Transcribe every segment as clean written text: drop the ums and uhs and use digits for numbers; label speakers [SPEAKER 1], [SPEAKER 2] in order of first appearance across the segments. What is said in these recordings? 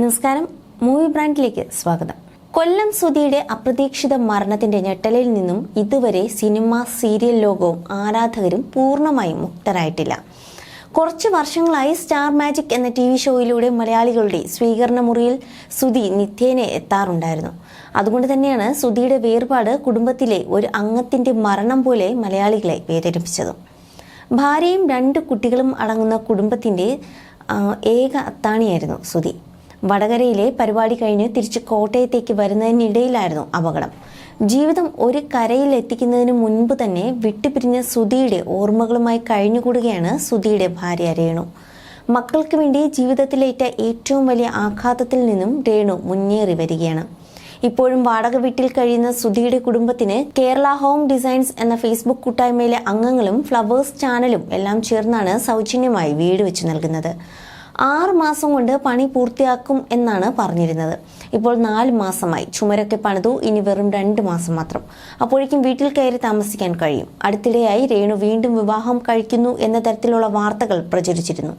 [SPEAKER 1] നമസ്കാരം, മൂവി ബ്രാൻഡിലേക്ക് സ്വാഗതം. കൊല്ലം സുധിയുടെ അപ്രതീക്ഷിത മരണത്തിന്റെ ഞെട്ടലിൽ നിന്നും ഇതുവരെ സിനിമ, സീരിയൽ ലോകവും ആരാധകരും പൂർണ്ണമായും മുക്തരായിട്ടില്ല. കുറച്ച് വർഷങ്ങളായി സ്റ്റാർ മാജിക് എന്ന TV ഷോയിലൂടെ മലയാളികളുടെ സ്വീകരണ മുറിയിൽ സുധി നിത്യേന എത്താറുണ്ടായിരുന്നു. അതുകൊണ്ട് തന്നെയാണ് സുധിയുടെ വേർപാട് കുടുംബത്തിലെ ഒരു അംഗത്തിന്റെ മരണം പോലെ മലയാളികളെ വേദനിപ്പിച്ചതും. ഭാര്യയും 2 കുട്ടികളും അടങ്ങുന്ന കുടുംബത്തിന്റെ ഏക അത്താണിയായിരുന്നു സുധി. വടകരയിലെ പരിപാടി കഴിഞ്ഞ് തിരിച്ച് കോട്ടയത്തേക്ക് വരുന്നതിനിടയിലായിരുന്നു അപകടം. ജീവിതം ഒരു കരയിൽ എത്തിക്കുന്നതിന് മുൻപ് തന്നെ വിട്ടുപിരിഞ്ഞ സുധിയുടെ ഓർമ്മകളുമായി കഴിഞ്ഞുകൂടുകയാണ് സുധിയുടെ ഭാര്യ രേണു. മക്കൾക്ക് വേണ്ടി ജീവിതത്തിലേറ്റ ഏറ്റവും വലിയ ആഘാതത്തിൽ നിന്നും രേണു മുന്നേറി വരികയാണ്. ഇപ്പോഴും വാടക വീട്ടിൽ കഴിയുന്ന സുധിയുടെ കുടുംബത്തിന് കേരള ഹോം ഡിസൈൻസ് എന്ന ഫേസ്ബുക്ക് കൂട്ടായ്മയിലെ അംഗങ്ങളും ഫ്ലവേഴ്സ് ചാനലും എല്ലാം ചേർന്നാണ് സൗജന്യമായി വീട് വെച്ച് നൽകുന്നത്. 6 മാസം കൊണ്ട് പണി പൂർത്തിയാക്കും എന്നാണ് പറഞ്ഞിരുന്നത്. ഇപ്പോൾ 4 മാസമായി. ചുമരൊക്കെ പണിതു, ഇനി വെറും 2 മാസം മാത്രം. അപ്പോഴേക്കും വീട്ടിൽ കയറി താമസിക്കാൻ കഴിയും. അടുത്തിടെയായി രേണു വീണ്ടും വിവാഹം കഴിക്കുന്നു എന്ന തരത്തിലുള്ള വാർത്തകൾ പ്രചരിച്ചിരുന്നു.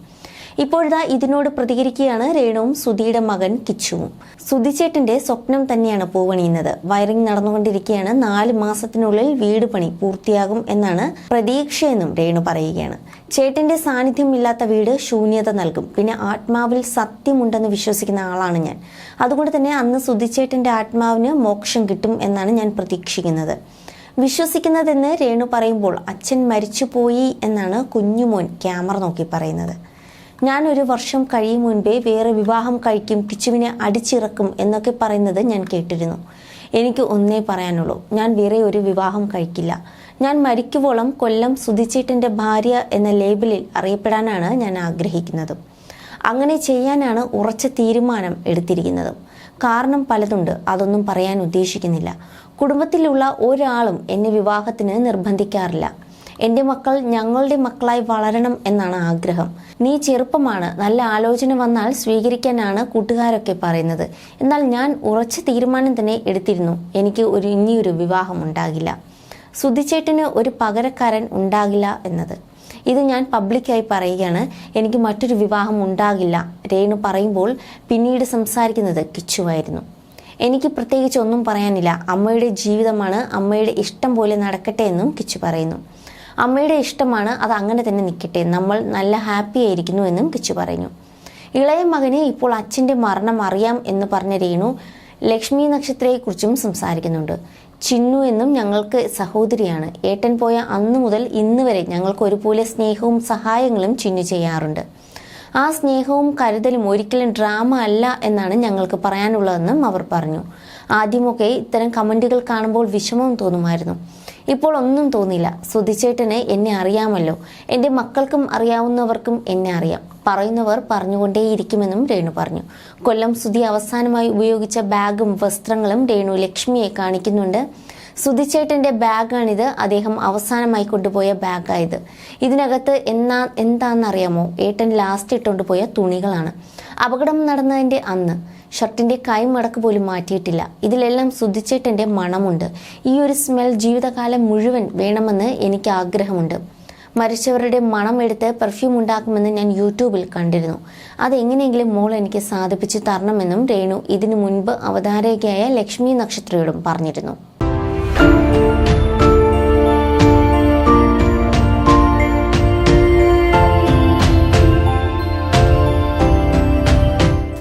[SPEAKER 1] ഇപ്പോഴത്തെ ഇതിനോട് പ്രതികരിക്കുകയാണ് രേണുവും സുധിയുടെ മകൻ കിച്ചുവും. സുധിച്ചേട്ടന്റെ സ്വപ്നം തന്നെയാണ് പൂവണിയുന്നത്. വയറിംഗ് നടന്നുകൊണ്ടിരിക്കുകയാണ്. 4 മാസത്തിനുള്ളിൽ വീട് പണി പൂർത്തിയാകും എന്നാണ് പ്രതീക്ഷയെന്നും രേണു പറയുകയാണ്. ചേട്ടന്റെ സാന്നിധ്യമില്ലാത്ത വീട് ശൂന്യത നൽകും. പിന്നെ ആത്മാവിൽ സത്യമുണ്ടെന്ന് വിശ്വസിക്കുന്ന ആളാണ് ഞാൻ. അതുകൊണ്ട് തന്നെ അന്ന് സുധിച്ചേട്ടന്റെ ആത്മാവിന് മോക്ഷം കിട്ടും എന്നാണ് ഞാൻ പ്രതീക്ഷിക്കുന്നത്. വിശ്വസിക്കുന്നതെന്ന് രേണു പറയുമ്പോൾ അച്ഛൻ മരിച്ചുപോയി എന്നാണ് കുഞ്ഞുമോൻ ക്യാമറ നോക്കി പറയുന്നത്. ഞാൻ 1 വർഷം കഴിയും മുൻപേ വേറെ വിവാഹം കഴിക്കും, കിച്ചുവിനെ അടിച്ചിറക്കും എന്നൊക്കെ പറയുന്നത് ഞാൻ കേട്ടിരുന്നു. എനിക്ക് ഒന്നേ പറയാനുള്ളൂ, ഞാൻ വേറെ ഒരു വിവാഹം കഴിക്കില്ല. ഞാൻ മരിക്കുവോളം കൊല്ലം സുധിച്ചേട്ടൻ്റെ ഭാര്യ എന്ന ലേബലിൽ അറിയപ്പെടാനാണ് ഞാൻ ആഗ്രഹിക്കുന്നതും. അങ്ങനെ ചെയ്യാനാണ് ഉറച്ച തീരുമാനം എടുത്തിരിക്കുന്നതും. കാരണം പലതുണ്ട്, അതൊന്നും പറയാൻ ഉദ്ദേശിക്കുന്നില്ല. കുടുംബത്തിലുള്ള ഒരാളും എന്നെ വിവാഹത്തിന് നിർബന്ധിക്കാറില്ല. എൻ്റെ മക്കൾ ഞങ്ങളുടെ മക്കളായി വളരണം എന്നാണ് ആഗ്രഹം. നീ ചെറുപ്പമാണ്, നല്ല ആലോചന വന്നാൽ സ്വീകരിക്കാനാണ് കൂട്ടുകാരൊക്കെ പറയുന്നത്. എന്നാൽ ഞാൻ ഉറച്ച തീരുമാനം തന്നെ എടുത്തിരുന്നു. എനിക്ക് ഇനിയൊരു വിവാഹം ഉണ്ടാകില്ല. സുധിച്ചേട്ടന് ഒരു പകരക്കാരൻ ഉണ്ടാകില്ല എന്നത്. ഇത് ഞാൻ പബ്ലിക്കായി പറയുകയാണ്. എനിക്ക് മറ്റൊരു വിവാഹം ഉണ്ടാകില്ല. രേണു പറയുമ്പോൾ പിന്നീട് സംസാരിക്കുന്നത് കിച്ചുവായിരുന്നു. എനിക്ക് പ്രത്യേകിച്ച് ഒന്നും പറയാനില്ല. അമ്മയുടെ ജീവിതമാണ്, അമ്മയുടെ ഇഷ്ടം പോലെ നടക്കട്ടെ എന്നും കിച്ചു പറയുന്നു. അമ്മയുടെ ഇഷ്ടമാണ്, അത് അങ്ങനെ തന്നെ നിൽക്കട്ടെ, നമ്മൾ നല്ല ഹാപ്പി ആയിരിക്കുന്നു എന്നും കിച്ചു പറയുന്നു. ഇളയ മകന് ഇപ്പോൾ അച്ഛൻ്റെ മരണം അറിയാം എന്ന് പറഞ്ഞ രേണു ലക്ഷ്മി നക്ഷത്രയെക്കുറിച്ചും സംസാരിക്കുന്നുണ്ട്. ചിന്നു എന്നും ഞങ്ങൾക്ക് സഹോദരിയാണ്. ഏട്ടൻ പോയ അന്നു മുതൽ ഇന്ന് വരെ ഞങ്ങൾക്ക് ഒരുപോലെ സ്നേഹവും സഹായങ്ങളും ചിന്നു ചെയ്യാറുണ്ട്. ആ സ്നേഹവും കരുതലും ഒരിക്കലും ഡ്രാമ അല്ല എന്നാണ് ഞങ്ങൾക്ക് പറയാനുള്ളതെന്നും അവർ പറഞ്ഞു. ആദ്യമൊക്കെ ഇത്തരം കമൻറ്റുകൾ കാണുമ്പോൾ വിഷമം തോന്നുമായിരുന്നു. ഇപ്പോൾ ഒന്നും തോന്നില്ല. സുധിച്ചേട്ടന് എന്നെ അറിയാമല്ലോ. എൻ്റെ മക്കൾക്കും അറിയാവുന്നവർക്കും എന്നെ അറിയാം. പറയുന്നവർ പറഞ്ഞുകൊണ്ടേയിരിക്കുമെന്നും രേണു പറഞ്ഞു. കൊല്ലം സുധി അവസാനമായി ഉപയോഗിച്ച ബാഗും വസ്ത്രങ്ങളും രേണു ലക്ഷ്മിയെ കാണിക്കുന്നുണ്ട്. സുധിച്ചേട്ടൻ്റെ ബാഗാണിത്. അദ്ദേഹം അവസാനമായി കൊണ്ടുപോയ ബാഗായത്. ഇതിനകത്ത് എന്താണെന്നറിയാമോ? ഏട്ടൻ ലാസ്റ്റ് ഇട്ടുകൊണ്ട് പോയ തുണികളാണ്. അപകടം നടന്നതിൻ്റെ അന്ന് ഷർട്ടിൻ്റെ കൈമടക്ക് പോലും മാറ്റിയിട്ടില്ല. ഇതിലെല്ലാം സുധിച്ചേട്ടൻ്റെ മണമുണ്ട്. ഈ ഒരു സ്മെൽ ജീവിതകാലം മുഴുവൻ വേണമെന്ന് എനിക്ക് ആഗ്രഹമുണ്ട്. മരിച്ചവരുടെ മണം എടുത്ത് പെർഫ്യൂം ഉണ്ടാക്കുമെന്ന് ഞാൻ യൂട്യൂബിൽ കണ്ടിരുന്നു. അതെങ്ങനെയെങ്കിലും മോൾ എനിക്ക് സാധിപ്പിച്ചു തരണമെന്നും രേണു ഇതിനു മുൻപ് അവതാരകയായ ലക്ഷ്മി നക്ഷത്രയോടും പറഞ്ഞിരുന്നു.